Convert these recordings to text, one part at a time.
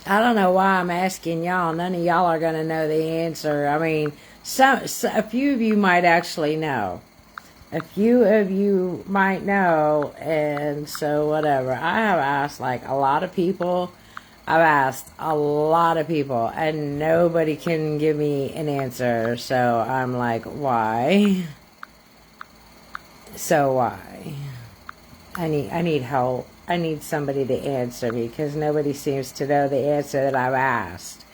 I don't know why I'm asking y'all. None of y'all are going to know the answer. I mean, a few of you might actually know. A few of you might know, and so whatever. I have asked like a lot of people. I've asked a lot of people, and nobody can give me an answer. So I'm like, why? So why? I need help. I need somebody to answer me because nobody seems to know the answer that I've asked.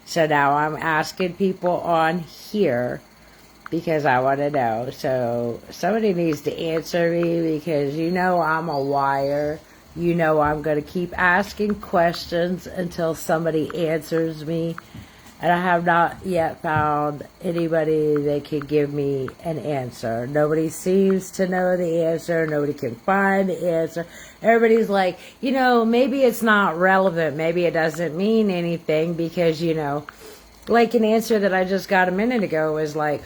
So now I'm asking people on here because I want to know. So somebody needs to answer me because you know I'm a liar. You know I'm going to keep asking questions until somebody answers me. And I have not yet found anybody that can give me an answer. Nobody seems to know the answer. Nobody can find the answer. Everybody's like, maybe it's not relevant. Maybe it doesn't mean anything because, like an answer that I just got a minute ago was like,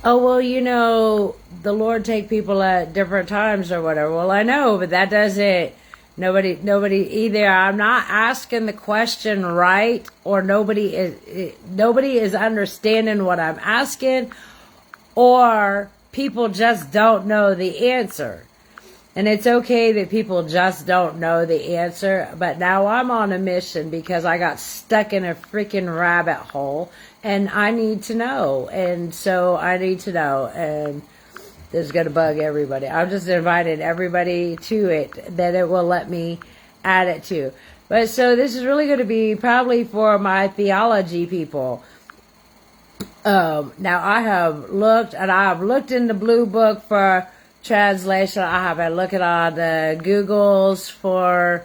oh, well, the Lord take people at different times or whatever. Well, I know, but that doesn't... Nobody, either I'm not asking the question right, or nobody is understanding what I'm asking, or people just don't know the answer. And it's okay that people just don't know the answer, but now I'm on a mission because I got stuck in a freaking rabbit hole, and I need to know. And so I need to know, and this is going to bug everybody. I've just invited everybody to it that it will let me add it to. But so this is really going to be probably for my theology people. Now I have looked, and I have looked in the Blue Book for translation. I have been looking on the Googles for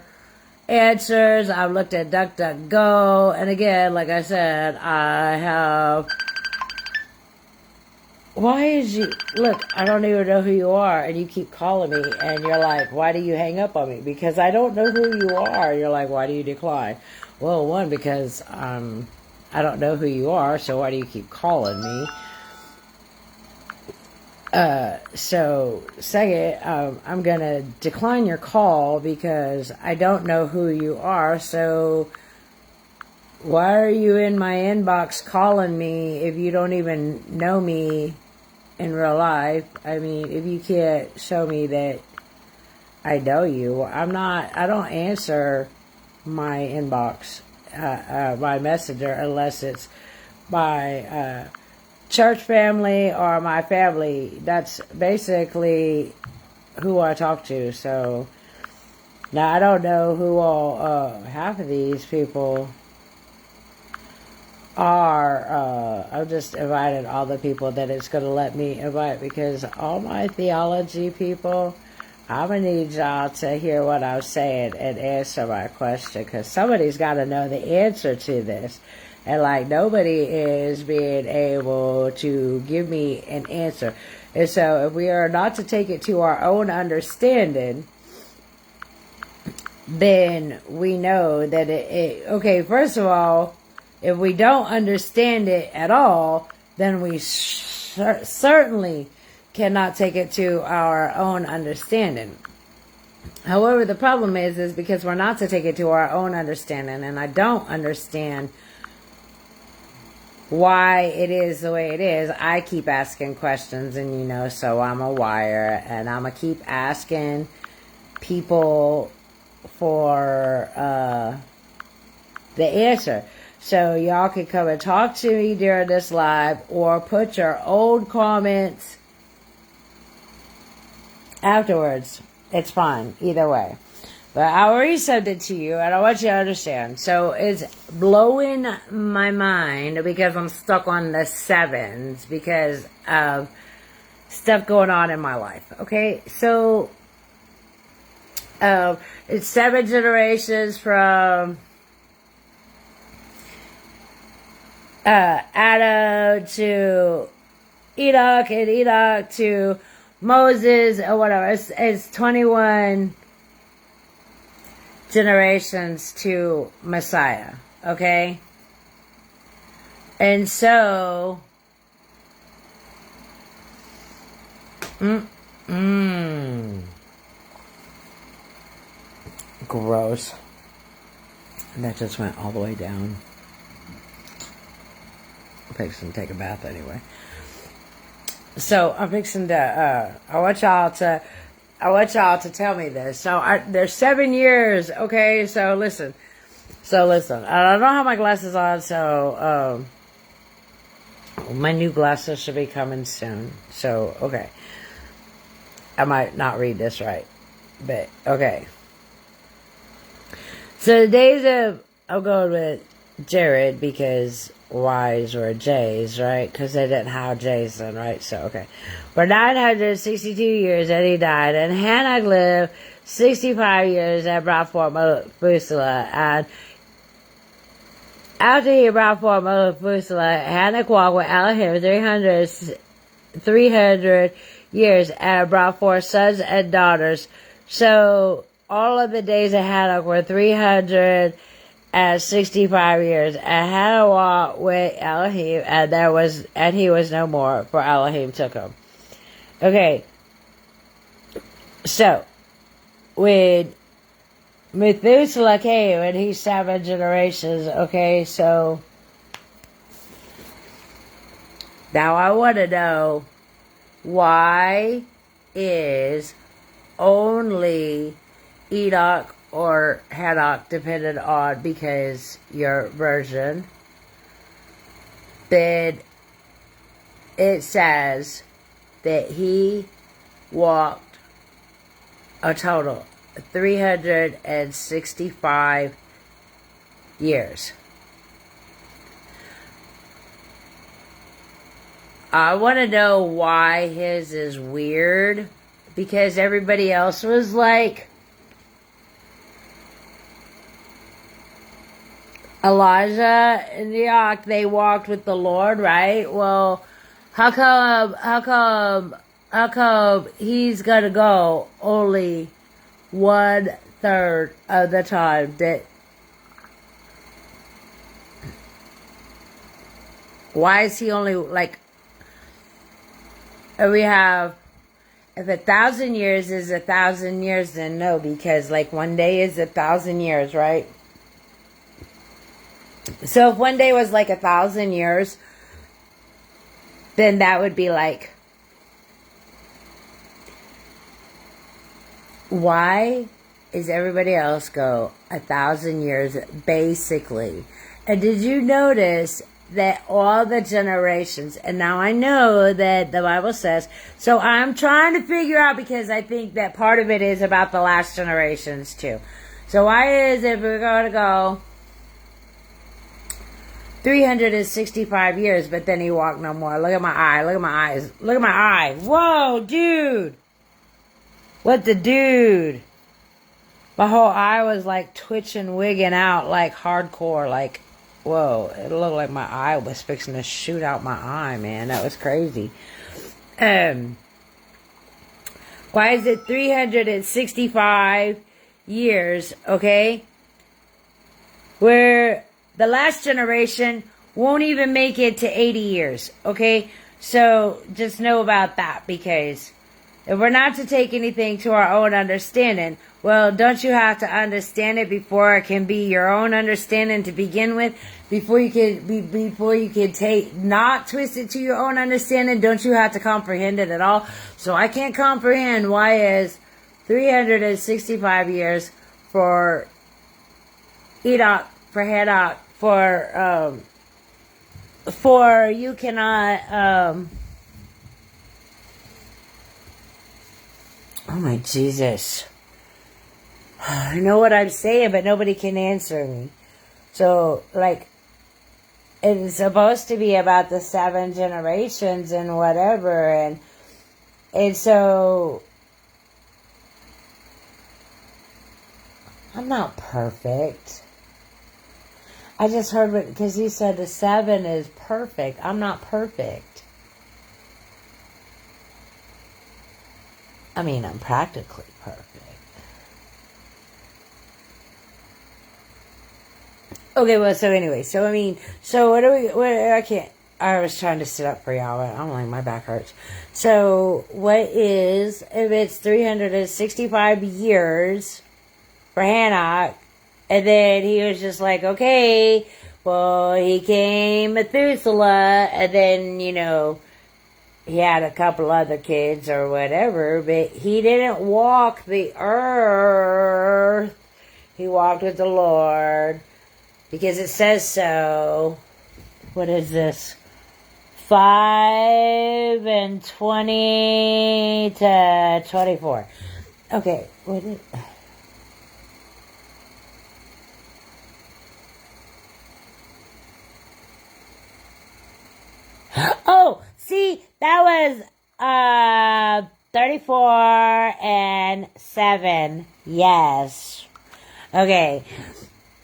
answers. I've looked at DuckDuckGo. And again, like I said, I have... Why is you... Look, I don't even know who you are, and you keep calling me, and you're like, why do you hang up on me? Because I don't know who you are. You're like, why do you decline? Well, one, because I don't know who you are, so why do you keep calling me? So, second, I'm going to decline your call because I don't know who you are, so... Why are you in my inbox calling me if you don't even know me in real life? I mean, if you can't show me that I know you, I don't answer my inbox, my messenger, unless it's my church family or my family. That's basically who I talk to. So, now I don't know who all, half of these people are. I've just invited all the people that it's going to let me invite, because all my theology people, I'm going to need y'all to hear what I'm saying and answer my question, because somebody's got to know the answer to this. And like, nobody is being able to give me an answer. And so if we are not to take it to our own understanding, then we know that okay, first of all, if we don't understand it at all, then we certainly cannot take it to our own understanding. However, the problem is because we're not to take it to our own understanding, and I don't understand why it is the way it is. I keep asking questions, and so I'm a wire, and I'm going to keep asking people for the answer. So y'all can come and talk to me during this live, or put your old comments afterwards. It's fine, either way. But I already sent it to you, and I want you to understand. So it's blowing my mind because I'm stuck on the 7s because of stuff going on in my life. Okay, so it's 7 generations from Adam to Enoch, and Enoch to Moses, or whatever. It's 21 generations to Messiah, okay? And so, gross. And that just went all the way down. I'm fixing to take a bath anyway. So I'm fixing to, I want y'all to tell me this. So there's 7 years, okay? So listen. I don't have my glasses on, so, my new glasses should be coming soon. So, okay. I might not read this right, but okay. So the days of, I'm going with Jared because Y's were J's, right? Because they didn't have J's then, right? So, okay. For 962 years and he died, and Hanok lived 65 years and brought forth Methuselah. And after he brought forth Methuselah, Hanok walked with Elohim 300 years and brought forth sons and daughters. So all of the days of Hanok were 365 years, and Hanok walked with Elohim, and he was no more, for Elohim took him. Okay, so when Methuselah came, and he's 7 generations. Okay, so now I want to know, why is only Enoch or Hanok depended on, because your version, then it says that he walked a total 365 years. I want to know why his is weird, because everybody else was like Elijah and Enoch, they walked with the Lord, right? Well, how come he's gonna go only 1/3 of the time? Why is he only like, we have, if 1,000 years is 1,000 years, then no, because like one day is 1,000 years, right? So if one day was like 1,000 years, then that would be like, why is everybody else go 1,000 years basically? And did you notice that all the generations, and now I know that the Bible says, so I'm trying to figure out, because I think that part of it is about the last generations too. So why is, if we're going to go 365 years, but then he walked no more? Look at my eye, look at my eyes, look at my eye. Whoa, dude. What the dude? My whole eye was like twitching, wigging out like hardcore, like, whoa, it looked like my eye was fixing to shoot out my eye, man. That was crazy. Why is it 365 years, okay? Where the last generation won't even make it to 80 years, okay? So just know about that, because if we're not to take anything to our own understanding, well, don't you have to understand it before it can be your own understanding to begin with? Before you can take, not twist it to your own understanding, don't you have to comprehend it at all? So I can't comprehend why is 365 years for Enoch, for Hanok, for you cannot, oh my Jesus. I know what I'm saying, but nobody can answer me. So, like, it's supposed to be about the 7 generations and whatever, and so I'm not perfect. I just heard what, because he said the 7 is perfect. I'm not perfect. I mean, I'm practically perfect. Okay, well, so anyway, so I mean, so I was trying to sit up for y'all, but I'm like, my back hurts. So, what is, if it's 365 years for Hanok, And then he was just like, okay, well, he came Methuselah, and then, he had a couple other kids or whatever, but he didn't walk the earth. He walked with the Lord because it says so. What is this? 5 and 20 to 24. Okay, what is... Oh, see, that was 34 and 7. Yes. Okay.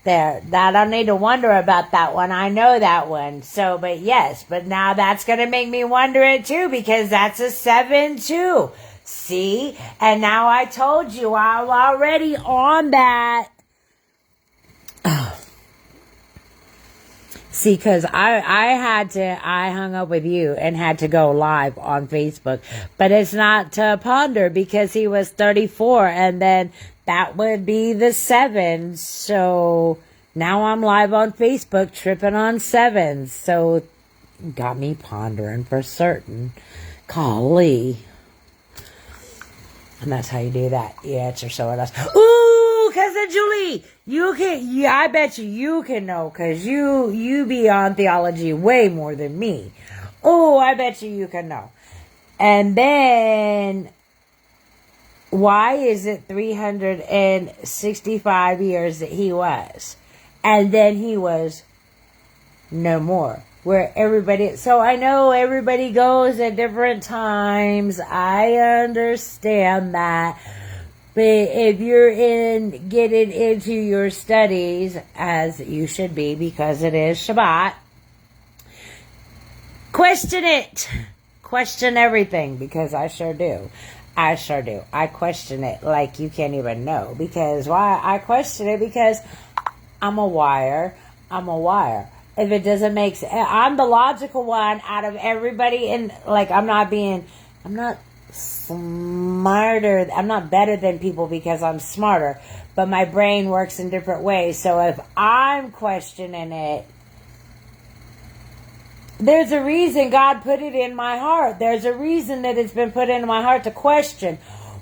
There. I don't need to wonder about that one. I know that one. So, but yes, but now that's going to make me wonder it too, because that's a 7 too. See? And now I told you I'm already on that. See, because I hung up with you and had to go live on Facebook. But it's not to ponder because he was 34 and then that would be the 7. So now I'm live on Facebook tripping on 7s. So got me pondering for certain. Golly. And that's how you do that. You answer someone else. Ooh, Cousin Julie, I bet you can know, because you be on theology way more than me. Oh, I bet you can know. And then, why is it 365 years that he was? And then he was no more. Where everybody, so I know everybody goes at different times. I understand that. But if you're getting into your studies, as you should be, because it is Shabbat, question it. Question everything, because I sure do. I sure do. I question it like you can't even know. Because why I question it? Because I'm a wire. If it doesn't make sense, I'm the logical one out of everybody. And like, I'm not smarter. I'm not better than people because I'm smarter. But my brain works in different ways. So if I'm questioning it, there's a reason God put it in my heart. There's a reason that it's been put into my heart to question.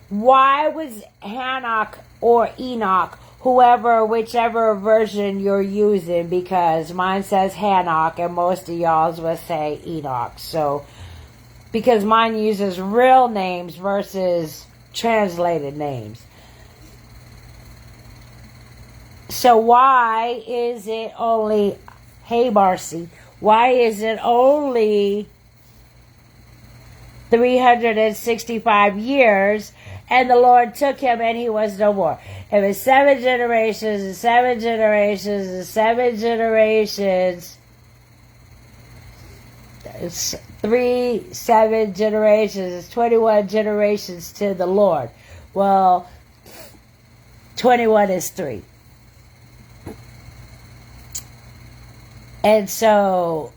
Why was Hanok or Enoch, whichever version you're using, because mine says Hanok and most of y'all's will say Enoch. So, because mine uses real names versus translated names. So why is it only, hey Marcy, why is it only 365 years and the Lord took him and he was no more? It was 7 generations and 7 generations and 7 generations. It's 7 generations. It's 21 generations to the Lord. Well, 21 is 3. And so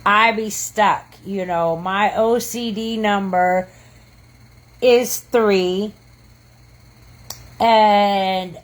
I be stuck. My OCD number is 3. And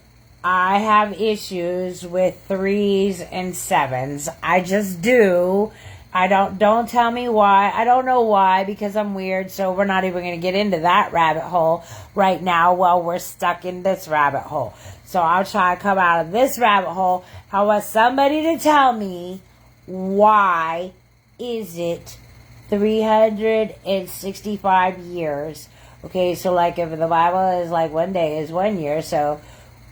I have issues with 3s and 7s. I just do. Don't tell me why. I don't know why, because I'm weird. So we're not even going to get into that rabbit hole right now while we're stuck in this rabbit hole. So I'll try to come out of this rabbit hole. I want somebody to tell me, why is it 365 years? Okay, so like if the Bible is like one day is 1 year, so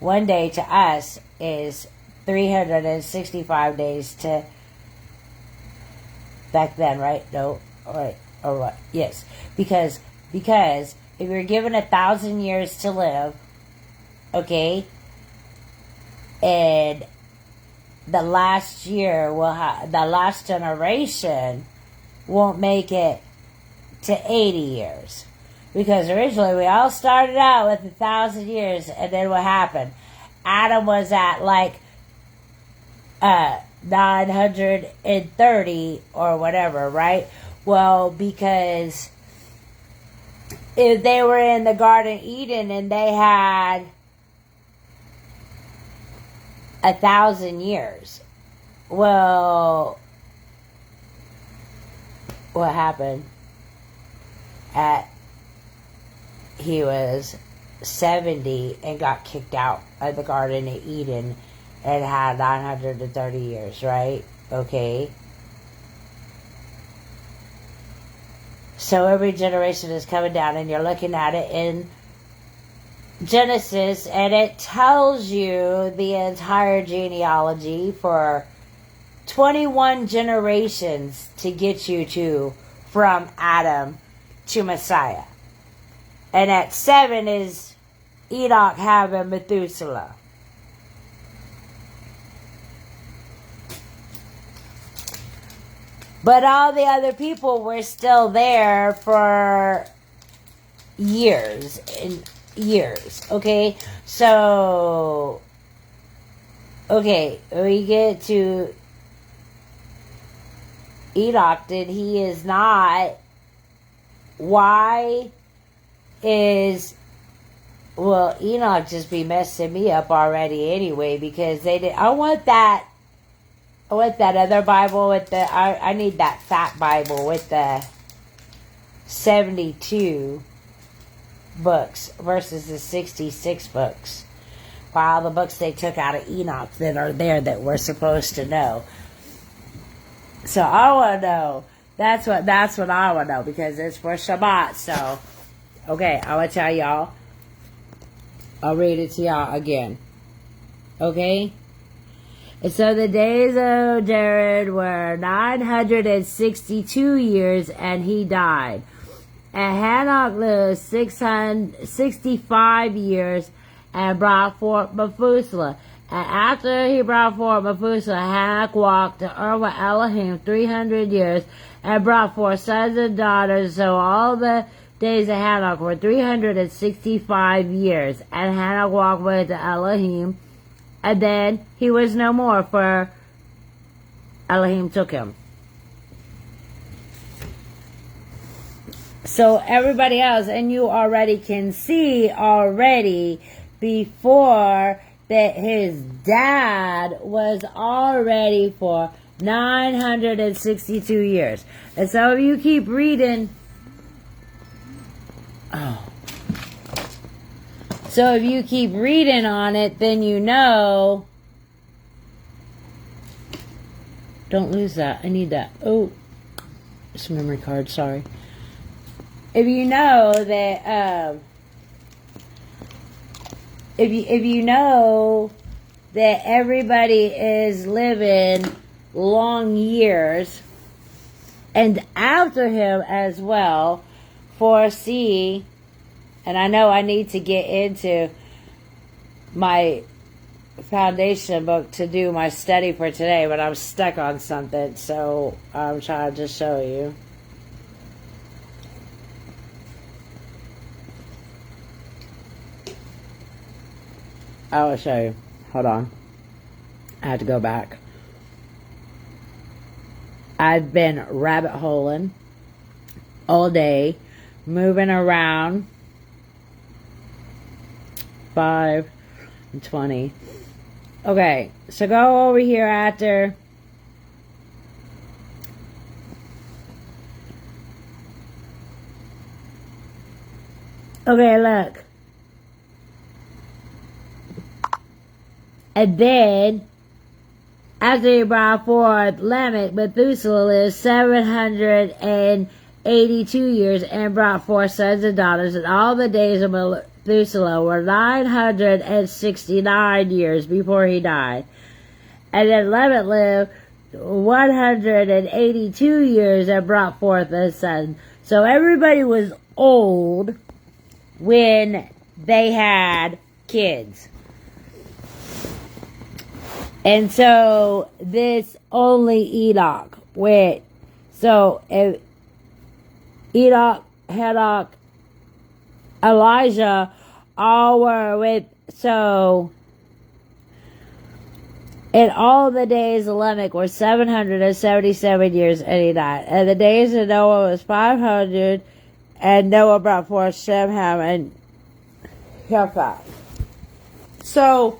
one day to us is 365 days to back then, right? No, right, or what? Yes, because if you're given 1,000 years to live, okay, and the last year the last generation won't make it to 80 years. Because originally we all started out with 1,000 years, and then what happened? Adam was at like 930 or whatever, right? Well, because if they were in the Garden of Eden and they had 1,000 years. Well, what happened? He was 70 and got kicked out of the Garden of Eden and had 930 years, right? Okay. So every generation is coming down, and you're looking at it in Genesis, and it tells you the entire genealogy for 21 generations to get you to from Adam to Messiah. And at 7 is Enoch having Methuselah. But all the other people were still there for years and years. Okay? So, okay, we get to Enoch, then he is not. Why is, well, Enoch just be messing me up already anyway, because they did. I want that other Bible with the, I need that fat Bible with the 72 books versus the 66 books. For all the books they took out of Enoch that are there that we're supposed to know. So I want to know. That's what I want to know, because it's for Shabbat. So, okay, I will tell y'all. I'll read it to y'all again. Okay? And so the days of Jared were 962 years, and he died. And Hanok lived 665 years, and brought forth Methuselah. And after he brought forth Methuselah, Hanok walked the earth with Elohim 300 years, and brought forth sons and daughters. So all the days of Hanok were 365 years. And Hanok walked with Elohim, and then he was no more, for Elohim took him. So everybody else, and you already can see already before that his dad was already for 962 years. And so if you keep reading, so if you keep reading on it, then you know. Don't lose that. I need that. Oh, it's a memory card. Sorry. If you know that, if you know that everybody is living long years, and after him as well, foresee. And I know I need to get into my foundation book to do my study for today, but I'm stuck on something, so I'm trying to show you. I will show you. Hold on. I have to go back. I've been rabbit holing all day, moving around. 5 and 20. Okay, so go over here after. Okay, look. And then, after he brought forth Lamech, Methuselah lived 782 years and brought forth sons and daughters, and all the days of Methuselah were 969 years before he died. And then Lamech lived 182 years and brought forth a son. So everybody was old when they had kids. And so this only Enoch went. So if Enoch, Hanok, Elijah all were with, so in all the days of Lamech were 777 years, and he died. And the days of Noah was 500 And Noah brought forth Shem, Ham, and Japheth. So,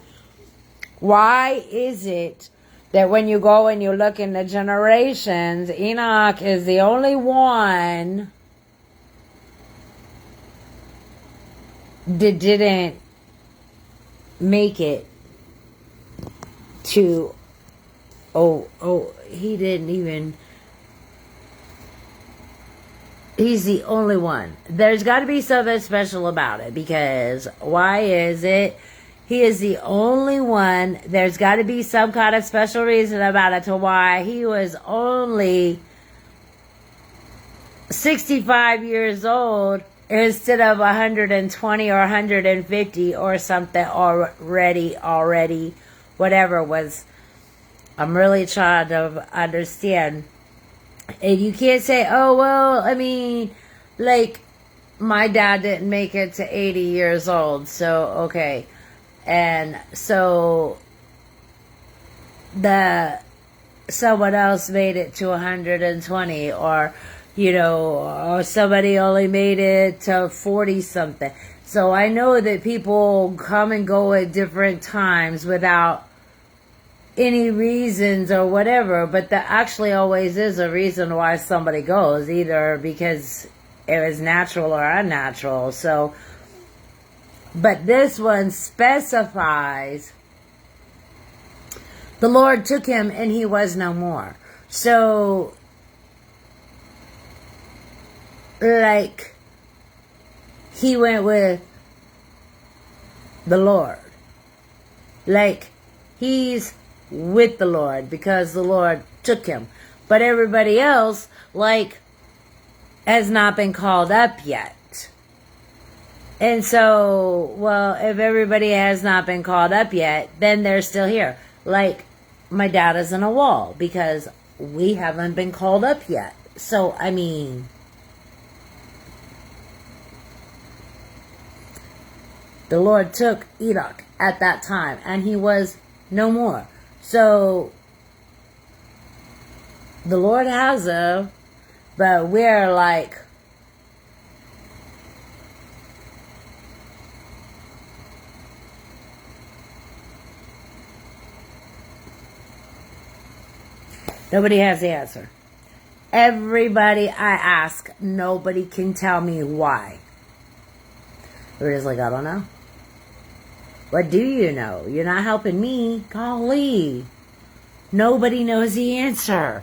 why is it that when you go and you look in the generations, Enoch is the only one that didn't make it to, he didn't even, he's the only one. There's got to be something special about it, because why is it he is the only one? There's got to be some kind of special reason about it to why he was only 65 years old instead of 120 or 150 or something already, whatever was. I'm really trying to understand. And you can't say, oh, well, I mean, like, my dad didn't make it to 80 years old, so, okay. And so, someone else made it to 120, or, or somebody only made it to 40 something. So I know that people come and go at different times without any reasons or whatever, but there actually always is a reason why somebody goes, either because it was natural or unnatural. So, but this one specifies the Lord took him and he was no more. So, like, he went with the Lord. Like, he's with the Lord because the Lord took him. But everybody else, like, has not been called up yet. And so, well, if everybody has not been called up yet, then they're still here. Like, my dad is in a wall because we haven't been called up yet. So, I mean, the Lord took Enoch at that time, and he was no more. So, the Lord has him, but we're like, nobody has the answer. Everybody I ask, nobody can tell me why. We're just like, I don't know. What do you know? You're not helping me. Golly. Nobody knows the answer.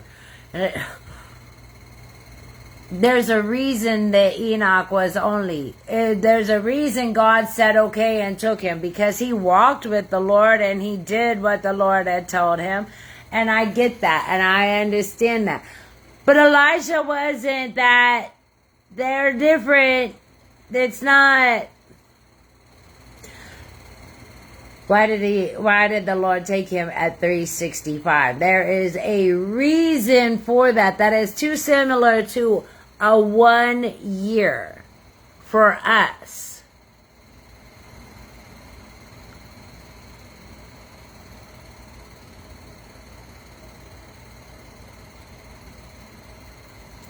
There's a reason that Enoch was only. There's a reason God said okay and took him. Because he walked with the Lord and he did what the Lord had told him. And I get that. And I understand that. But Elijah wasn't that. They're different. It's not. Why did the Lord take him at 365? There is a reason for that. That is too similar to a 1 year for us.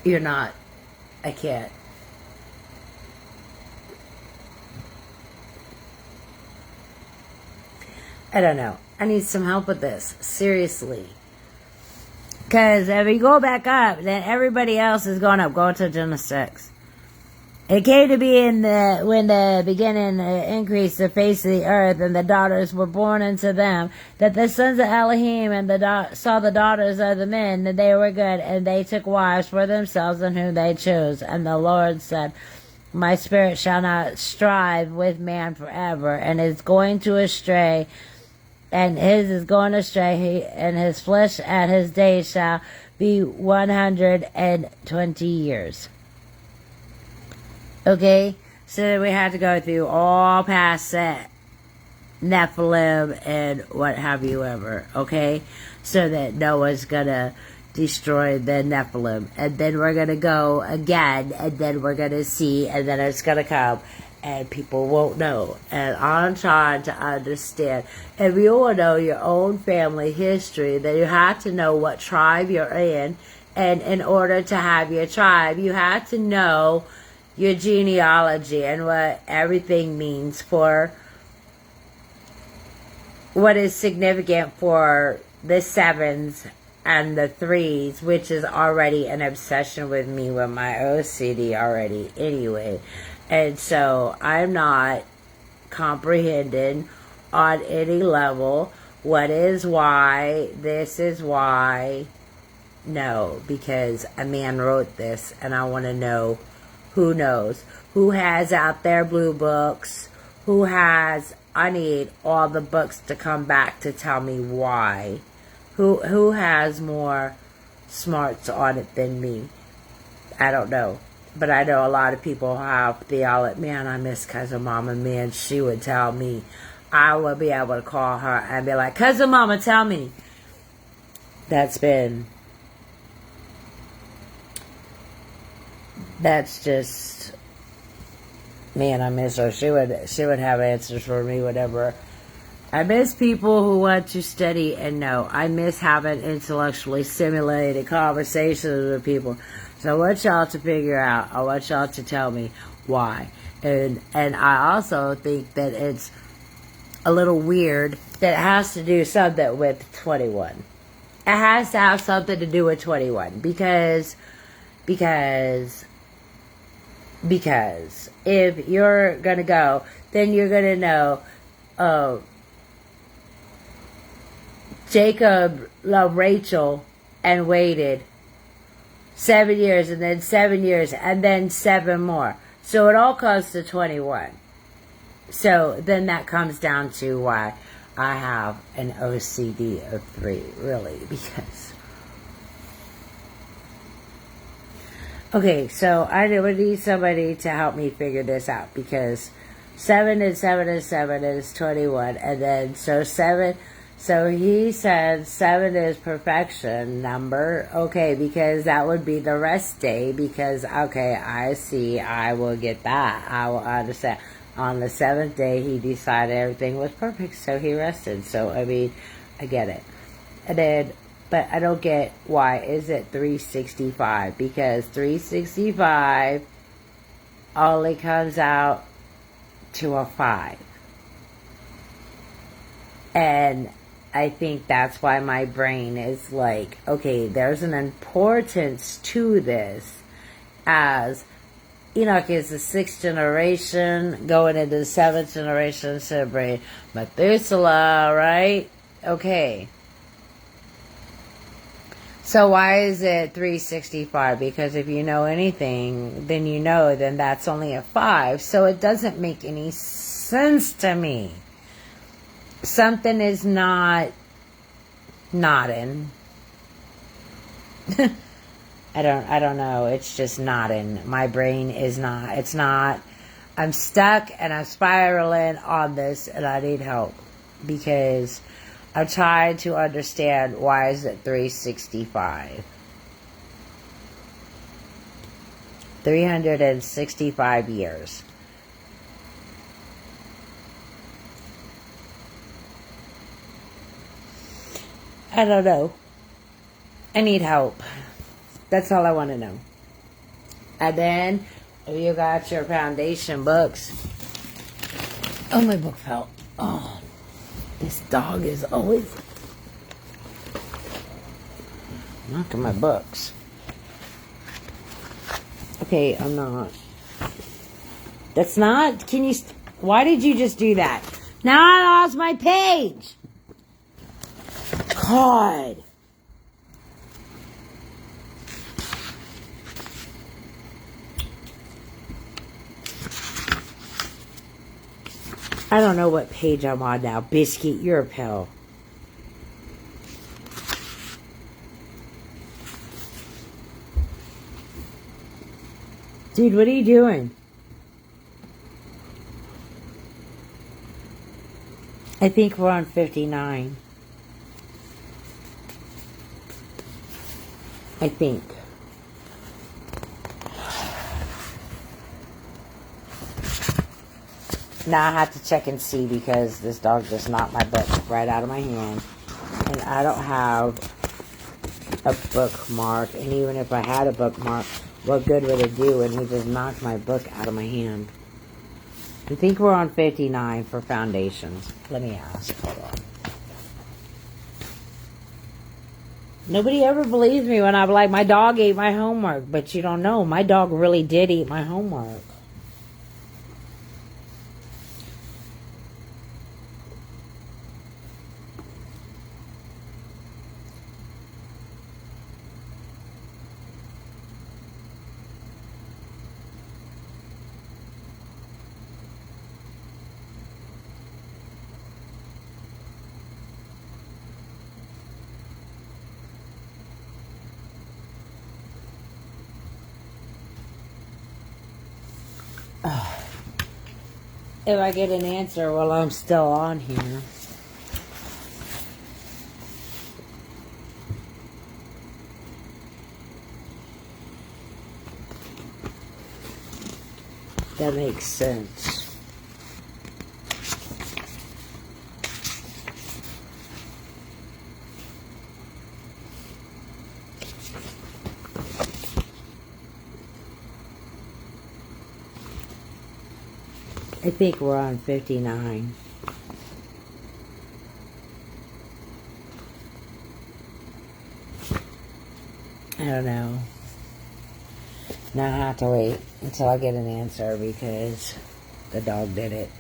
You're not. I can't. I don't know. I need some help with this. Seriously. Because if we go back up, then everybody else is going up. Go to Genesis 6. It came to be when the beginning increased the face of the earth, and the daughters were born unto them, that the sons of Elohim and saw the daughters of the men, that they were good, and they took wives for themselves, and whom they chose. And the Lord said, my spirit shall not strive with man forever, and is going to astray, and his is going astray, and his flesh at his days shall be 120 years. Okay, so we had to go through all past that Nephilim and what have you ever, okay? So that Noah's gonna destroy the Nephilim, and then we're gonna go again, and then we're gonna see, and then it's gonna come, and people won't know. And I'm trying to understand. If you all know your own family history, then you have to know what tribe you're in, and in order to have your tribe, you have to know your genealogy and what everything means for what is significant for the 7s and the 3s, which is already an obsession with me with my OCD already anyway. And so I'm not comprehending on any level what is why, this is why. No, because a man wrote this and I want to know who knows. Who has out there blue books? Who has, I need all the books to come back to tell me why. Who has more smarts on it than me? I don't know. But I know a lot of people have theology. Man, I miss Cousin Mama. Man, she would tell me. I would be able to call her and be like, Cousin Mama, tell me. That's just, man, I miss her. She would have answers for me, whatever. I miss people who want to study and know. I miss having intellectually stimulated conversations with people. So I want y'all to figure out. I want y'all to tell me why. And I also think that it's a little weird that it has to do something with 21. It has to have something to do with 21 because if you're gonna go, then you're gonna know Jacob loved Rachel and waited 7 years and then 7 years and then 7 more. So it all comes to 21. So then that comes down to why I have an OCD of 3, really, because... Okay, so I would need somebody to help me figure this out, because 7 and 7 and 7 is 21, and then so 7... So he said 7 is perfection number. Okay, because that would be the rest day. Because, okay, I see. I will get that. I will understand. On the 7th day, he decided everything was perfect. So he rested. So, I mean, I get it. And then, but I don't get why is it 365. Because 365 only comes out to a 5. And I think that's why my brain is like, okay, there's an importance to this, as Enoch is the 6th generation, going into the 7th generation, celebrating Methuselah, right? Okay. So why is it 365? Because if you know anything, then you know, then that's only a 5. So it doesn't make any sense to me. Something is not nodding. I don't know. It's just nodding. My brain is not. It's not. I'm stuck and I'm spiraling on this and I need help. Because I'm trying to understand why is it 365. 365 years. I don't know. I need help. That's all I want to know. And then, if you got your foundation books. Oh, my book fell. Oh, this dog is always knocking my books. Okay, I'm not. That's not. Can you? Why did you just do that? Now I lost my page. God. I don't know what page I'm on now. Biscuit, you're a pal. Dude, what are you doing? I think we're on 59. I think. Now I have to check and see because this dog just knocked my book right out of my hand. And I don't have a bookmark. And even if I had a bookmark, what good would it do when he just knocked my book out of my hand? I think we're on 59 for foundations. Let me ask. Hold on. Nobody ever believes me when I'm like, my dog ate my homework. But you don't know. My dog really did eat my homework. If I get an answer while I'm still on here. That makes sense. I think we're on 59. I don't know. Now I have to wait until I get an answer because the dog did it.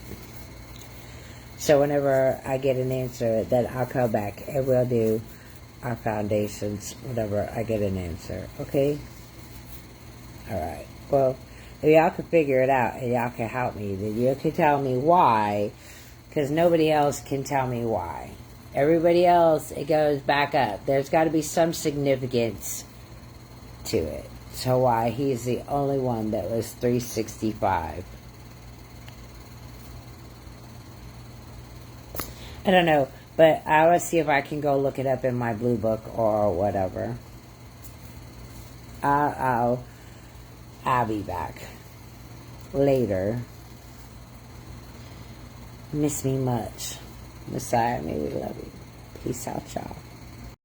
So whenever I get an answer, then I'll come back and we'll do our foundations whenever I get an answer. Okay? Alright. Well, if y'all can figure it out and y'all can help me, then you can tell me why, because nobody else can tell me why. Everybody else, it goes back up. There's got to be some significance to it. So why he's the only one that was 365. I don't know, but I will see if I can go look it up in my blue book or whatever. I'll be back later. Miss me much. Messiah, may we love you. Peace out, y'all.